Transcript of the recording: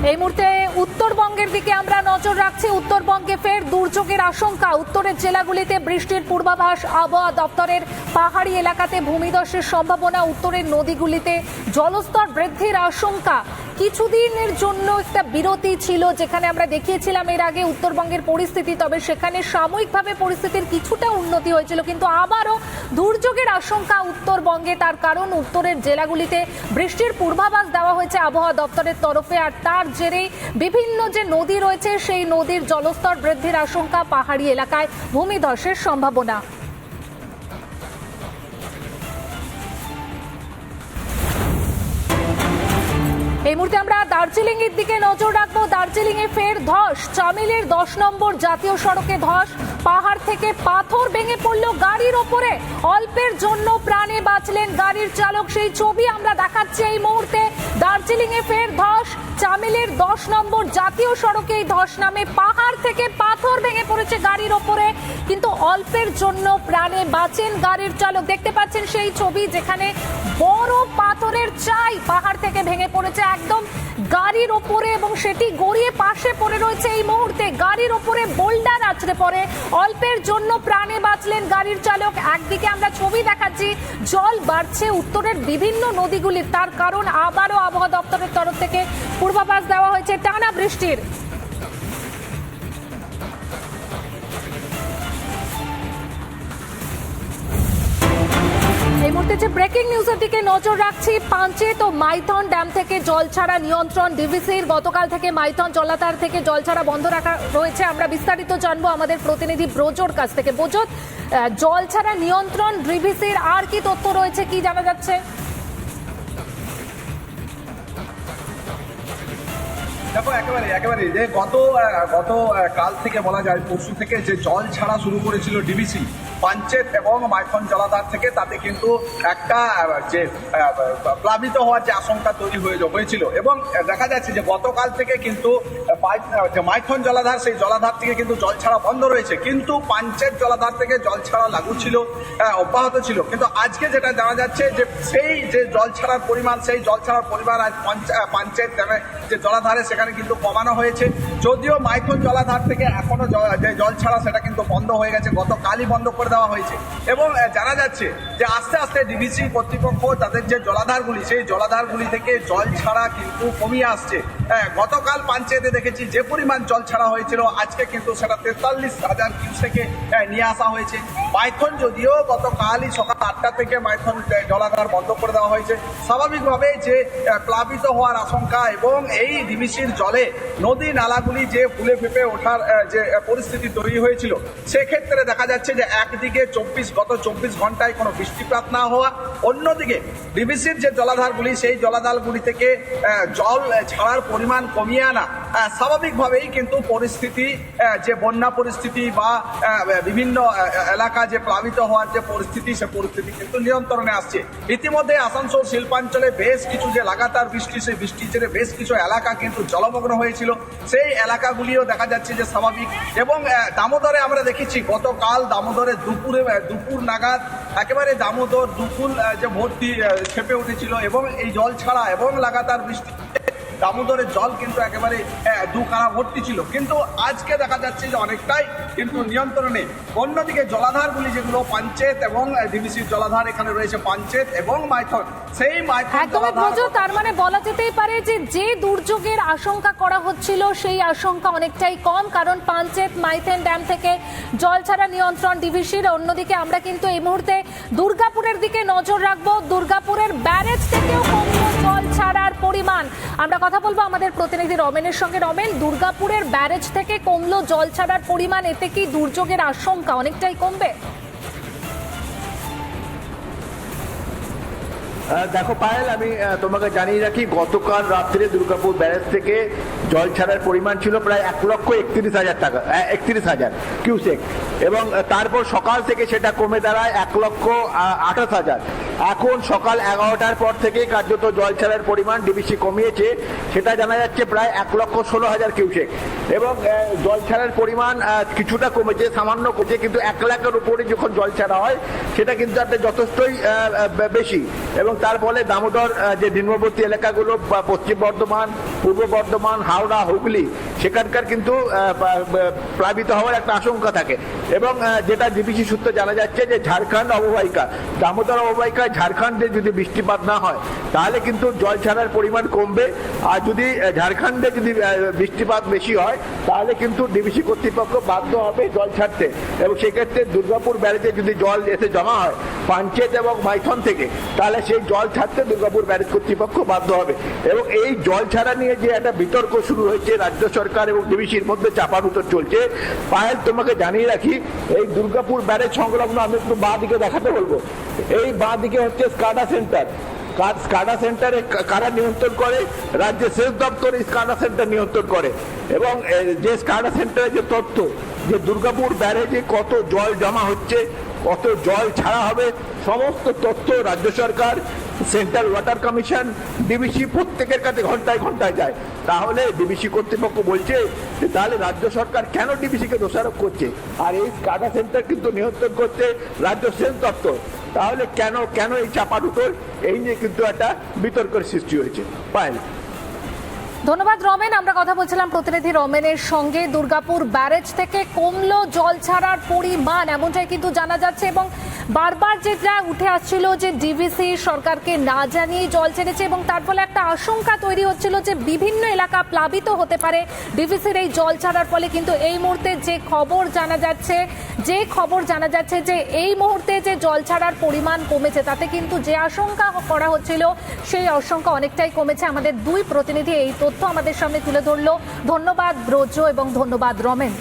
এই মুহূর্তে উত্তরবঙ্গের দিকে আমরা নজর রাখছি। উত্তরবঙ্গে ফের দুর্যোগের আশঙ্কা। উত্তরের জেলাগুলিতে বৃষ্টির পূর্বাভাস। আবহাওয়া দপ্তরের পাহাড়ি এলাকাতে ভূমিধসের সম্ভাবনা। উত্তরের নদীগুলিতে জলস্তর বৃদ্ধির আশঙ্কা। কিছুদিনের জন্য একটা বিরতি ছিল, যেখানে আমরা দেখিয়েছিলাম এর আগে উত্তরবঙ্গের পরিস্থিতি, তবে সেখানে সাময়িকভাবে পরিস্থিতির কিছুটা উন্নতি হয়েছিল, কিন্তু আবারও দুর্যোগের আশঙ্কা উত্তরবঙ্গে। তার কারণ উত্তরের জেলাগুলিতে বৃষ্টির পূর্বাভাস দেওয়া হয়েছে আবহাওয়া দপ্তরের তরফে, আর তার জেরে বিভিন্ন যে নদী রয়েছে সেই নদীর জলস্তর বৃদ্ধির আশঙ্কা। পাহাড়ি এলাকায় ভূমিধসের সম্ভাবনা। এই মুহূর্তে আমরা দার্জিলিং এর দিকে নজর রাখবো। দার্জিলিং এ ফের ধস। চামেলির 10 নম্বর জাতীয় সড়কে ধস। পাহাড় থেকে পাথর ভেঙে পড়ল গাড়ির ওপরে। অল্পের জন্য প্রাণে বাঁচলেন গাড়ির চালক, সেই ছবি আমরা দেখাচ্ছি এই মুহূর্তে। দার্জিলিং এ ফের ধস। চামেলির 10 নম্বর জাতীয় সড়কে এই ধস নামে। পাহাড় থেকে পাথর ভেঙে পড়েছে গাড়ির ওপরে, কিন্তু অল্পের জন্য প্রাণে বাঁচেন গাড়ির চালক। দেখতে পাচ্ছেন সেই ছবি, যেখানে বড় পাথরের চাই পাহাড় থেকে ভেঙে পড়েছে একদম গাড়ির ওপরে, এবং সেটি গড়িয়ে পাশে পড়ে রয়েছে এই মুহূর্তে। গাড়ির ওপরে বোল্ডার আছড়ে পড়ে। অল্পের জন্য প্রাণে বাঁচলেন গাড়ির চালক। একদিকে আমরা ছবি দেখাচ্ছি, জল বাড়ছে উত্তরের বিভিন্ন নদীগুলির। তার কারণ আবারও আবহাওয়া দপ্তরের তরফ থেকে পূর্বাভাস দেওয়া হয়েছে টানা বৃষ্টির। এই মুহূর্তে যে ব্রেকিং নিউজের দিকে নজর রাখছি, পাঞ্চেত ও মাইথন ড্যাম থেকে জল ছাড়া নিয়ন্ত্রণ ডিভিসির। গতকাল থেকে মাইথন জলাধার থেকে জল ছাড়া বন্ধ রাখা রয়েছে। আমরা বিস্তারিত জানবো আমাদের প্রতিনিধি ব্রজোর কাছ থেকে। ব্রজোত, জল ছাড়া নিয়ন্ত্রণ ডিভিসির আর কি তথ্য রয়েছে, কি জানা যাচ্ছে? দেখো, একেবারে যে গত কাল থেকে বলা যায় পরশু থেকে যে জল ছাড়া শুরু করেছিল ডিভিসি পাঞ্চেত এবং মাইথন জলাধার থেকে, তাতে কিন্তু একটা যে প্লাবিত হওয়ার যে আশঙ্কা তৈরি হয়েছিল, এবং দেখা যাচ্ছে যে গতকাল থেকে কিন্তু যে মাইথন জলাধার, সেই জলাধার থেকে কিন্তু জল ছাড়া বন্ধ রয়েছে, কিন্তু পাঞ্চেত জলাধার থেকে জল ছাড়া লাগু ছিল, অব্যাহত ছিল। কিন্তু আজকে যেটা জানা যাচ্ছে যে সেই যে জল ছাড়ার পরিমাণ, সেই জল ছাড়ার পরিমাণ আজ পাঞ্চেত যে জলাধারে সেখানে কিন্তু কমানো হয়েছে। যদিও মাইথন জলাধার থেকে এখনো যে জল ছাড়া সেটা কিন্তু বন্ধ হয়ে গেছে, গতকালই বন্ধ করে দেওয়া হয়েছে। এবং জানা যাচ্ছে যে আস্তে আস্তে ডিভিসি কর্তৃপক্ষ তাদের যে জলাধারগুলি, সেই জলাধারগুলি থেকে জল ছাড়া কিন্তু কমিয়ে আসছে। গতকাল পাঞ্চেতে দেখেছি যে পরিমাণ জল ছাড়া হয়েছিল, আজকে কিন্তু সেটা 43,000 কিউসেকে নিয়ে আসা হয়েছে। মাইথন যদিও গতকালই সকাল 8টা থেকে মাইথন জলাধার বন্ধ করে দেওয়া হয়েছে। স্বাভাবিকভাবে যে প্লাবিত হওয়ার আশঙ্কা এবং এই ডিভিসির জলে নদী নালাগুলি যে ফুলে ফেঁপে ওঠার যে পরিস্থিতি তৈরি হয়েছিল, সেক্ষেত্রে দেখা যাচ্ছে যে একদিকে গত 24 ঘন্টায় কোনো বৃষ্টিপাত না হওয়া, অন্যদিকে ডিভিসির যে জলাধারগুলি, সেই জলাধারগুলি থেকে জল ছাড়ার পরিমাণ কমিয়ে আনা, স্বাভাবিকভাবেই কিন্তু পরিস্থিতি, যে বন্যা পরিস্থিতি বা বিভিন্ন এলাকা যে প্লাবিত হওয়ার যে পরিস্থিতি, সে পরিস্থিতি কিন্তু নিয়ন্ত্রণে আসছে। ইতিমধ্যে আসানসোল শিল্পাঞ্চলে বেশ কিছু যে লাগাতার বৃষ্টি, সেই বৃষ্টির জেরে বেশ কিছু এলাকা কিন্তু জলমগ্ন হয়েছিল, সেই এলাকাগুলিও দেখা যাচ্ছে যে স্বাভাবিক। এবং দামোদরে আমরা দেখেছি গতকাল দামোদরে দুপুর নাগাদ একেবারে দামোদর দুপুর যে ভর্তি খেপে উঠেছিল, এবং এই জল ছাড়া এবং লাগাতার বৃষ্টি দামোদরের জল কিন্তু একেবারে দুখানা ভর্তি ছিল, কিন্তু আজকে দেখা যাচ্ছে যে অনেকটাই কিন্তু নিয়ন্ত্রণে। অন্যদিকে জলাধারগুলি যেগুলো পাঞ্চেত এবং ডিভিসির জলাধার, এখানে রয়েছে পাঞ্চেত এবং মাইথন, সেই মাইথন তার মানে বলা যেতেই পারে যে যে দুর্যোগের আশঙ্কা করা হচ্ছিল সেই আশঙ্কা অনেকটাই কম, কারণ পাঞ্চেত মাইথন ড্যাম থেকে জল ছাড়া নিয়ন্ত্রণ ডিভিসির। অন্যদিকে আমরা কিন্তু এই মুহূর্তে দুর্গাপুরের দিকে নজর রাখবো। দুর্গাপুরের ব্যারেজ থেকেও কমলো জল ছাড়ার পরিমাণ। আমরা কথা বলবো আমাদের প্রতিনিধি রমেনের সঙ্গে। রমেন, দুর্গাপুরের ব্যারেজ থেকে কমলো জল ছাড়ার পরিমাণ, এতে কি দুর্যোগের আশঙ্কা অনেকটাই কমবে? দেখো পায়েল, আমি তোমাকে জানিয়ে রাখি, গতকাল রাত্রে দুর্গাপুর ব্যারেজ থেকে জল ছাড়ার পরিমাণ ছিল প্রায় 1,31,000 কিউসেক, এবং তারপর সকাল থেকে সেটা কমে দাঁড়ায় 1,28,000। এখন সকাল 11টার পর থেকে কার্যত জল ছাড়ার পরিমাণ ডিবিসি কমিয়েছে, সেটা জানা যাচ্ছে প্রায় 1,16,000 কিউসেক। এবং জল ছাড়ার পরিমাণ কিছুটা কমেছে, সামান্য কমেছে, কিন্তু 1 লাখের উপরে যখন জল ছাড়া হয় সেটা কিন্তু একটা যথেষ্টই বেশি। এবং তার ফলে দামোদর যে নিম্নবর্তী এলাকাগুলো, পশ্চিম বর্ধমান, পূর্ব বর্ধমান, হাওড়া, হুগলি, সেখানকার কিন্তু প্লাবিত হওয়ার একটা আশঙ্কা থাকে। এবং যেটা ডিবিসি সূত্রে জানা যাচ্ছে যে ঝাড়খণ্ড অববাহিকা, দামোদর অববাহিকায় ঝাড়খণ্ডে যদি বৃষ্টিপাত না হয় তাহলে কিন্তু জল ছাড়ার পরিমাণ কমবে। আর যদি ঝাড়খণ্ডে যদি বৃষ্টিপাত বেশি হয় তাহলে কিন্তু ডিবিসি কর্তৃপক্ষ বাধ্য হবে জল ছাড়তে। এবং সেক্ষেত্রে দুর্গাপুর ব্যারেজে যদি জল এসে জমা হয় পাঞ্চেত এবং মাইথন থেকে, তাহলে সেই জল ছাড়তে দুর্গাপুর ব্যারেজ কর্তৃপক্ষ বাধ্য হবে। এবং এই জল ছাড়া নিয়ে যে একটা বিতর্ক শুরু হয়েছে রাজ্য সরকার এবং ডিবিসির মধ্যে চাপার উত্তর চলছে। পায়েল, তোমাকে জানিয়ে রাখি, এই দুর্গাপুর ব্যারেজ সংলগ্ন, আমি একটু বাঁ দিকে দেখাতে বলবো, এই বাঁ দিকে হচ্ছে স্কাডা সেন্টার। স্কাডা সেন্টারে কারা নিয়ন্ত্রণ করে? রাজ্যের সেচ দপ্তর এই স্কাডা সেন্টার নিয়ন্ত্রণ করে। এবং যে স্কাডা সেন্টারে যে তথ্য যে দুর্গাপুর ব্যারেজে কত জল জমা হচ্ছে, কত জল ছাড়া হবে, সমস্ত তথ্য রাজ্য সরকার, সেন্ট্রাল ওয়াটার কমিশন, ডিবিসি প্রত্যেকের কাছে ঘন্টায় ঘন্টায় যায়। তাহলে ডিবিসি কর্তৃপক্ষ বলছে যে তাহলে রাজ্য সরকার কেন ডিবিসিকে দোষারোপ করছে? আর এই স্কাডা সেন্টার কিন্তু নিয়ন্ত্রণ করছে রাজ্য সেচ দপ্তর। তাহলে কেন এই চাপাডুটোর, এই নিয়ে কিন্তু একটা বিতর্কের সৃষ্টি হয়েছে। পায়েল। ধন্যবাদ রমেন। আমরা কথা বলছিলাম প্রতিনিধি রমেনের সঙ্গে। দুর্গাপুর ব্যারেজ থেকে কমলো জল ছাড়ার পরিমাণ, এমনটাই কিন্তু জানা যাচ্ছে। এবং বারবার যেটা উঠে আসছিল যে ডিভিসি সরকারকে না জানিয়ে জল ছেড়েছে, এবং তার ফলে একটা আশঙ্কা তৈরি হচ্ছিল যে বিভিন্ন এলাকা প্লাবিত হতে পারে ডিভিসির এই জল ছাড়ার ফলে। কিন্তু এই মুহূর্তে যে খবর জানা যাচ্ছে যে এই মুহূর্তে যে জল ছাড়ার পরিমাণ কমেছে, তাতে কিন্তু যে আশঙ্কা করা হচ্ছিল সেই আশঙ্কা অনেকটাই কমেছে। আমাদের দুই প্রতিনিধি এই তথ্য আমাদের সামনে তুলে ধরলো। ধন্যবাদ ব্রজ এবং ধন্যবাদ রমেন।